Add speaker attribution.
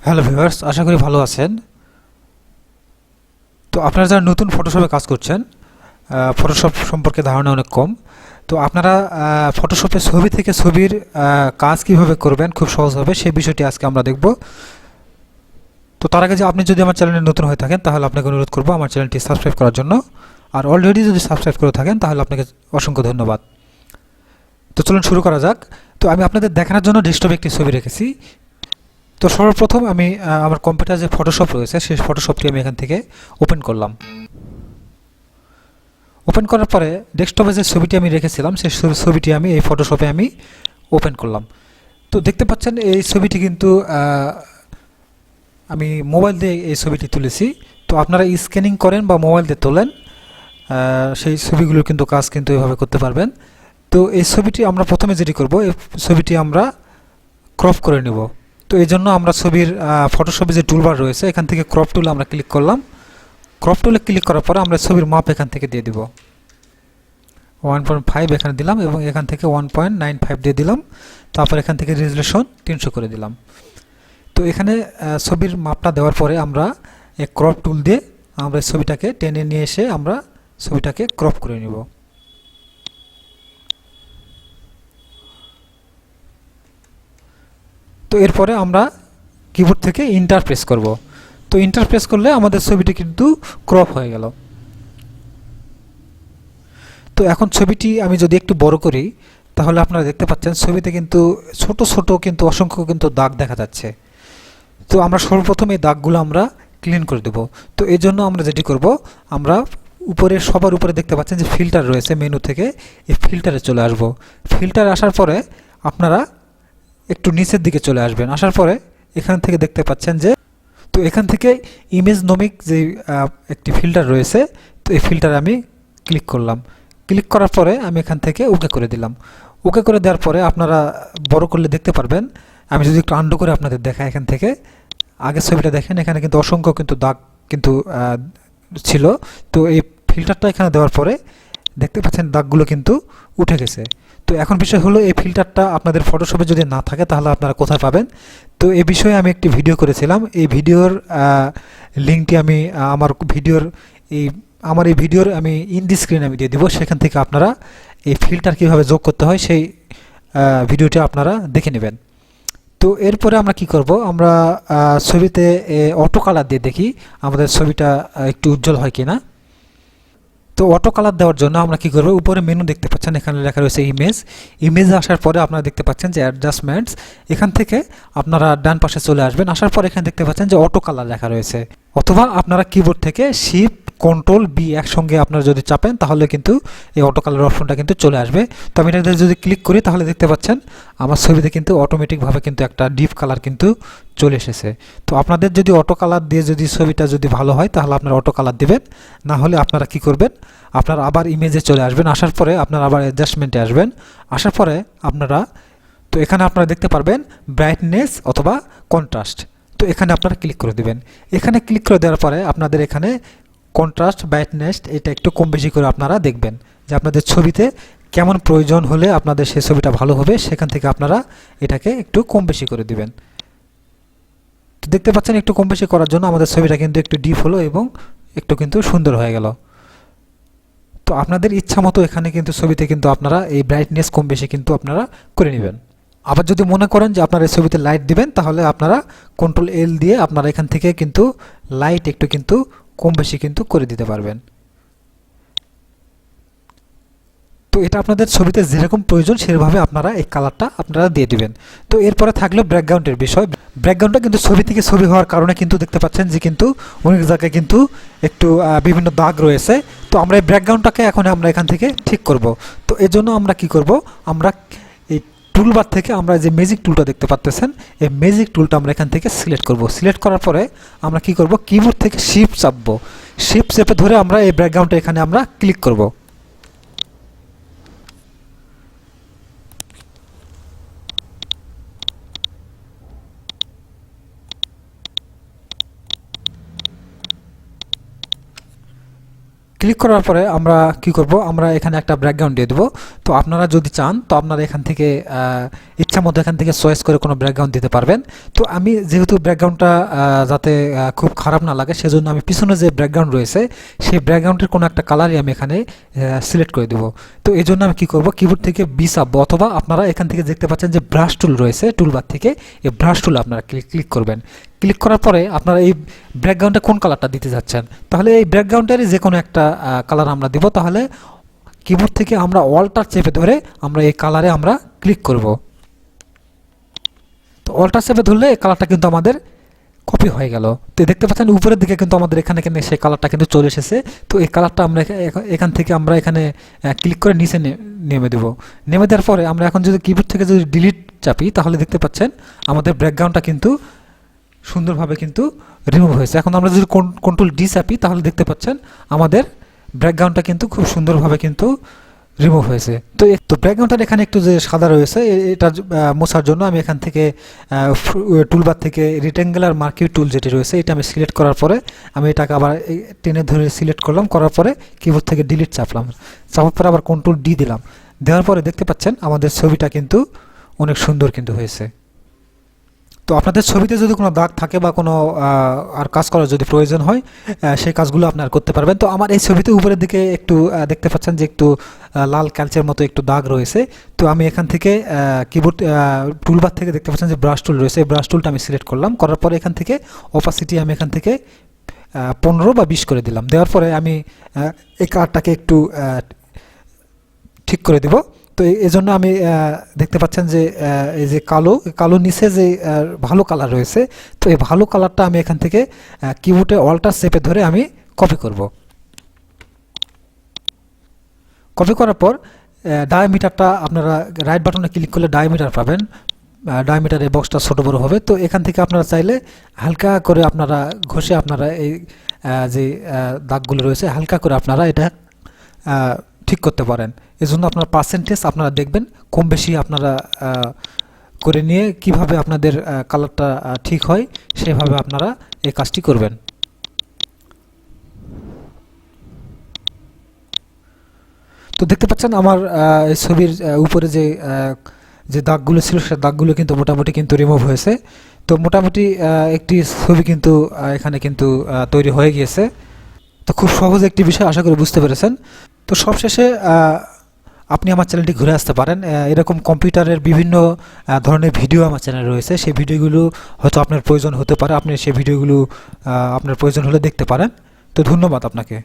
Speaker 1: Hello viewers, আশা করি ভালো আছেন। তো আপনারা যারা নতুন ফটোশপে কাজ করছেন, ফটোশপ সম্পর্কে ধারণা অনেক কম। তো আপনারা ফটোশপে ছবি থেকে ছবির কাজ কিভাবে করবেন খুব সহজ হবে সেই বিষয়টি আজকে আমরা দেখব। তো তার আগে যে আপনি যদি আমার চ্যানেলে নতুন হয়ে থাকেন তাহলে আপনাকে অনুরোধ করব আমার চ্যানেলটি সাবস্ক্রাইব করার জন্য। আর অলরেডি যদি সাবস্ক্রাইব করে থাকেন তাহলে আপনাকে অসংখ্য ধন্যবাদ। তো চলুন শুরু করা যাক। তো আমি আপনাদের দেখানোর জন্য ডেস্কটপে একটি ছবি রেখেছি। তো সর্বপ্রথম আমি আমার কম্পিউটার যে ফটোশপ রয়েছে সেই ফটোশপটি আমি এখান থেকে ওপেন করলাম। ওপেন করার পরে ডেস্কটপে যে ছবিটি আমি রেখেছিলাম সেই ছবিটি আমি এই ফটোশপে আমি ওপেন করলাম। তো দেখতে পাচ্ছেন এই ছবিটি কিন্তু আমি মোবাইল দিয়ে এই ছবিটি তুলেছি। তো আপনারা স্ক্যানিং করেন বা মোবাইল দিয়ে তোলেন, সেই ছবিগুলোর কিন্তু কাজ কিন্তু এভাবে করতে পারবেন। তো এই ছবিটি আমরা প্রথমে যেটি করব, এই ছবিটি আমরা ক্রপ করে নেব। তো এই জন্য আমরা ছবির ফটোশপে যে টুলবার রয়েছে এখান থেকে ক্রপ টুলে আমরা ক্লিক করলাম। ক্রপ টুলে ক্লিক করার পরে আমরা ছবির মাপ এখান থেকে দিয়ে দিব 1.5 এখানে দিলাম এবং এখান থেকে 1.95 দিয়ে দিলাম। তারপর এখান থেকে রেজুলেশন 300 করে দিলাম। তো এখানে ছবির মাপটা দেওয়ার পরে আমরা এই ক্রপ টুল দিয়ে আমরা ছবিটাকে টেনে নিয়ে এসে আমরা ছবিটাকে ক্রপ করে নিব। তো এরপরে আমরা কিবোর্ড থেকে ইন্টার প্রেস করব। তো ইন্টার প্রেস করলে আমাদের ছবিটি কিন্তু ক্রপ হয়ে গেল। তো এখন ছবিটি আমি যদি একটু বড় করি তাহলে আপনারা দেখতে পাচ্ছেন ছবিতে কিন্তু ছোট ছোট কিন্তু অসংখ্য কিন্তু দাগ দেখা যাচ্ছে। তো আমরা সর্বপ্রথম এই দাগগুলো আমরা ক্লিন করে দেব। তো এই জন্য আমরা যেটি করব, আমরা উপরে সবার উপরে দেখতে পাচ্ছেন যে ফিল্টার রয়েছে, মেনু থেকে এই ফিল্টারে চলে আসব। ফিল্টারে আসার পরে আপনারা একটু নিচের দিকে চলে আসবেন। আসার পরে এখান থেকে দেখতে পাচ্ছেন যে, তো এখান থেকে ইমেজ নমিক যে একটি ফিল্টার রয়েছে, তো এই ফিল্টারে আমি ক্লিক করলাম। ক্লিক করার পরে আমি এখান থেকে ওকে করে দিলাম। ওকে করে দেওয়ার পরে আপনারা বড় করলে দেখতে পারবেন। আমি যদি একটু আন্ডু করে আপনাদের দেখাই, এখান থেকে আগের ছবিটা দেখেন, এখানে কিন্তু অসংখ্য কিন্তু দাগ কিন্তু ছিল। তো এই ফিল্টারটা এখানে দেওয়ার পরে দেখতে পাচ্ছেন দাগগুলো কিন্তু উঠে গেছে। তো এখন বিষয় হলো এই ফিল্টারটা আপনাদের ফটোশপে যদি না থাকে তাহলে আপনারা কোথায় পাবেন। তো এই বিষয়ে আমি একটি ভিডিও করেছিলাম। এই ভিডিওর লিঙ্কটি আমি আমার এই ভিডিওর আমি ইন দি স্ক্রিন আমি দিয়ে দিব। সেখান থেকে আপনারা এই ফিল্টার কীভাবে যোগ করতে হয় সেই ভিডিওটি আপনারা দেখে নেবেন। তো এরপরে আমরা কি করব, আমরা ছবিতে অটো কালার দিয়ে দেখি আমাদের ছবিটা একটু উজ্জ্বল হয় কিনা। তো অটো কালার দেওয়ার জন্য আমরা কি করব, উপরে মেনু দেখতে পাচ্ছেন, এখানে লেখা রয়েছে ইমেজে আসার পরে আপনারা দেখতে পাচ্ছেন যে অ্যাডজাস্টমেন্টস, এখান থেকে আপনারা ডান পাশে চলে আসবেন। আসার পর এখানে দেখতে পাচ্ছেন যে অটো কালার লেখা রয়েছে, অথবা আপনারা কিবোর্ড থেকে শিফট কন্ট্রোল বি একসঙ্গে আপনারা যদি চাপেন তাহলে কিন্তু এই অটো কালার অপশনটা কিন্তু চলে আসবে। তো আমি এটাতে যদি ক্লিক করি তাহলে দেখতে পাচ্ছেন আমার ছবিতে কিন্তু অটোমেটিকভাবে কিন্তু একটা ডিপ কালার কিন্তু চলে এসেছে। তো আপনাদের যদি অটো কালার দিয়ে যদি ছবিটা যদি ভালো হয় তাহলে আপনারা অটো কালার দিবেন, না হলে আপনারা কি করবেন, আপনারা আবার ইমেজে চলে আসবেন। আসার পরে আপনারা আবার অ্যাডজাস্টমেন্টে আসবেন। আসার পরে আপনারা, তো এখানে আপনারা দেখতে পারবেন ব্রাইটনেস অথবা কন্ট্রাস্ট। তো এখানে আপনারা ক্লিক করে দেবেন। এখানে ক্লিক করে দেওয়ার পরে আপনাদের এখানে কন্ট্রাস্ট ব্রাইটনেস এটা একটু কম বেশি করে আপনারা দেখবেন যে আপনাদের ছবিতে কেমন প্রয়োজন হলে আপনাদের সেই ছবিটা ভালো হবে, সেখান থেকে আপনারা এটাকে একটু কম বেশি করে দিবেন। তো দেখতে পাচ্ছেন একটু কম বেশি করার জন্য আমাদের ছবিটা কিন্তু একটু ডিপ হলো এবং একটু কিন্তু সুন্দর হয়ে গেল। তো আপনাদের ইচ্ছা মতো এখানে কিন্তু ছবিতে কিন্তু আপনারা এই ব্রাইটনেস কম বেশি কিন্তু আপনারা করে নেবেন। আবার যদি মনে করেন যে আপনারা এই ছবিতে লাইট দিবেন তাহলে আপনারা কন্ট্রোল এল দিয়ে আপনারা এখান থেকে কিন্তু লাইট একটু কিন্তু কম বেশি কিন্তু করে দিতে পারবেন। তো এটা আপনাদের ছবিতে যেরকম প্রয়োজন সেভাবে আপনারা এই কালারটা আপনারা দিয়ে দিবেন। তো এরপরে থাকলো ব্যাকগ্রাউন্ডের বিষয়। ব্যাকগ্রাউন্ডটা কিন্তু ছবি থেকে ছবি হওয়ার কারণে কিন্তু দেখতে পাচ্ছেন যে কিন্তু অনেক জায়গায় কিন্তু একটু বিভিন্ন দাগ রয়েছে। তো আমরা এই ব্যাকগ্রাউন্ডটাকে এখন আমরা এখান থেকে ঠিক করব। তো এর জন্য আমরা কি করব, আমরা এই টুলবার থেকে আমরা যে ম্যাজিক টুলটা দেখতে পাচ্ছেন এই ম্যাজিক টুলটা আমরা এখান থেকে সিলেক্ট করব। সিলেক্ট করার পরে আমরা কি করব, কিবোর্ড থেকে শিফট চাপবো। শিফট চেপে ধরে আমরা এই ব্যাকগ্রাউন্ডটা এখানে আমরা ক্লিক করব। ক্লিক করার পরে আমরা কি করব, আমরা এখানে একটা ব্যাকগ্রাউন্ড দিয়ে দেব। তো আপনারা যদি চান তো আপনারা এখান থেকে ইচ্ছা মতো এখান থেকে চয়েস করে কোনো ব্যাকগ্রাউন্ড দিতে পারবেন। তো আমি যেহেতু ব্যাকগ্রাউন্ডটা যাতে খুব খারাপ না লাগে সেজন্য আমি পিছনে যে ব্যাকগ্রাউন্ড রয়েছে সেই ব্যাকগ্রাউন্ডের কোনো একটা কালারই আমি এখানে সিলেক্ট করে দেব। তো এই জন্য আমি কি করব, কিবোর্ড থেকে বি চাপবো, অথবা আপনারা এখান থেকে দেখতে পাচ্ছেন যে ব্রাশ টুল রয়েছে টুলবার থেকে, এই ব্রাশ টুল আপনারা ক্লিক করবেন। ক্লিক করার পরে আপনারা এই ব্যাকগ্রাউন্ডে কোন কালারটা দিতে যাচ্ছেন, তাহলে এই ব্যাকগ্রাউন্ডেরই যে কোনো একটা কালার আমরা দিব। তাহলে কিবোর্ড থেকে আমরা অল্টার চেপে ধরে আমরা এই কালারে আমরা ক্লিক করব। তো অল্টার চেপে ধরলে এই কালারটা কিন্তু আমাদের কপি হয়ে গেল। তো দেখতে পাচ্ছেন উপরের দিকে কিন্তু আমাদের এখানে সেই কালারটা কিন্তু চলে এসেছে। তো এই কালারটা আমরা এখান থেকে আমরা এখানে ক্লিক করে নিচে নেমে দেব। নেমে দেওয়ার পরে আমরা এখন যদি কিবোর্ড থেকে যদি ডিলিট চাপি তাহলে দেখতে পাচ্ছেন আমাদের ব্যাকগ্রাউন্ডটা কিন্তু সুন্দরভাবে কিন্তু রিমুভ হয়েছে। এখন আমরা যদি কন্ট্রোল ডি চাপি তাহলে দেখতে পাচ্ছেন আমাদের ব্যাকগ্রাউন্ডটা কিন্তু খুব সুন্দরভাবে কিন্তু রিমুভ হয়েছে। তো ব্যাকগ্রাউন্ডটার এখানে একটু যে সাদা রয়েছে এটা মোছার জন্য আমি এখান থেকে টুলবার থেকে রেক্ট্যাঙ্গুলার মার্কিং টুল যেটি রয়েছে এটা আমি সিলেক্ট করার পরে আমি এটাকে আবার টেনে ধরে সিলেক্ট করলাম, করার পরে কিবোর্ড থেকে ডিলিট চাপলাম, চাপার পরে আবার কন্ট্রোল ডি দিলাম। দেওয়ার পরে দেখতে পাচ্ছেন আমাদের ছবিটা কিন্তু অনেক সুন্দর কিন্তু হয়েছে। তো আপনাদের ছবিতে যদি কোনো দাগ থাকে বা কোনো আর কাজ করার যদি প্রয়োজন হয় সেই কাজগুলো আপনারা করতে পারবেন। তো আমার এই ছবিতে উপরের দিকে একটু দেখতে পাচ্ছেন যে একটু লাল ক্যালচের মতো একটু দাগ রয়েছে। তো আমি এখান থেকে কিবোর্ড টুলবার থেকে দেখতে পাচ্ছেন যে ব্রাশ টুল রয়েছে, এই ব্রাশ টুলটা আমি সিলেক্ট করলাম, করার পরে এখান থেকে অপাসিটি আমি এখান থেকে 15 বা 20 করে দিলাম। দেওয়ার পরে আমি এই কালারটাকে একটু ঠিক করে দেব। তো এই জন্য আমি দেখতে পাচ্ছেন যে এই যে কালো নিচে যে ভালো কালার রয়েছে, তো এই ভালো কালারটা আমি এখান থেকে কিবোর্ডে অল্টার চেপে ধরে আমি কপি করব। কপি করার পর ডায়ামিটারটা আপনারা রাইট বাটনে ক্লিক করলে ডায়ামিটার পাবেন, ডায়ামিটার এই বক্সটা ছোটো বড়ো হবে। তো এখান থেকে আপনারা চাইলে হালকা করে আপনারা ঘষে আপনারা এই যে দাগগুলো রয়েছে হালকা করে আপনারা এটা ঠিক করতে পারেন। এজন্য আপনার পার্সেন্টেজ আপনারা দেখবেন কম বেশি আপনারা করে নিয়ে কিভাবে আপনাদের কালারটা ঠিক হয় সেভাবে আপনারা এই কাজটি করবেন। তো দেখতে পাচ্ছেন আমার এই ছবির উপরে যে দাগগুলো ছিল সে দাগগুলো কিন্তু মোটামুটি কিন্তু রিমুভ হয়েছে। তো মোটামুটি একটি ছবি কিন্তু এখানে কিন্তু তৈরি হয়ে গিয়েছে। তো খুব সহজ একটি বিষয় আশা করি বুঝতে পেরেছেন। তো সবশেষে আপনি আমার চ্যানেলটি ঘুরে আসতে পারেন। এরকম কম্পিউটারের বিভিন্ন ধরনের ভিডিও আমার চ্যানেলে রয়েছে, সেই ভিডিওগুলো হয়তো আপনার প্রয়োজন হতে পারে, আপনি সেই ভিডিওগুলো আপনার প্রয়োজন হলে দেখতে পারেন। তো ধন্যবাদ আপনাকে।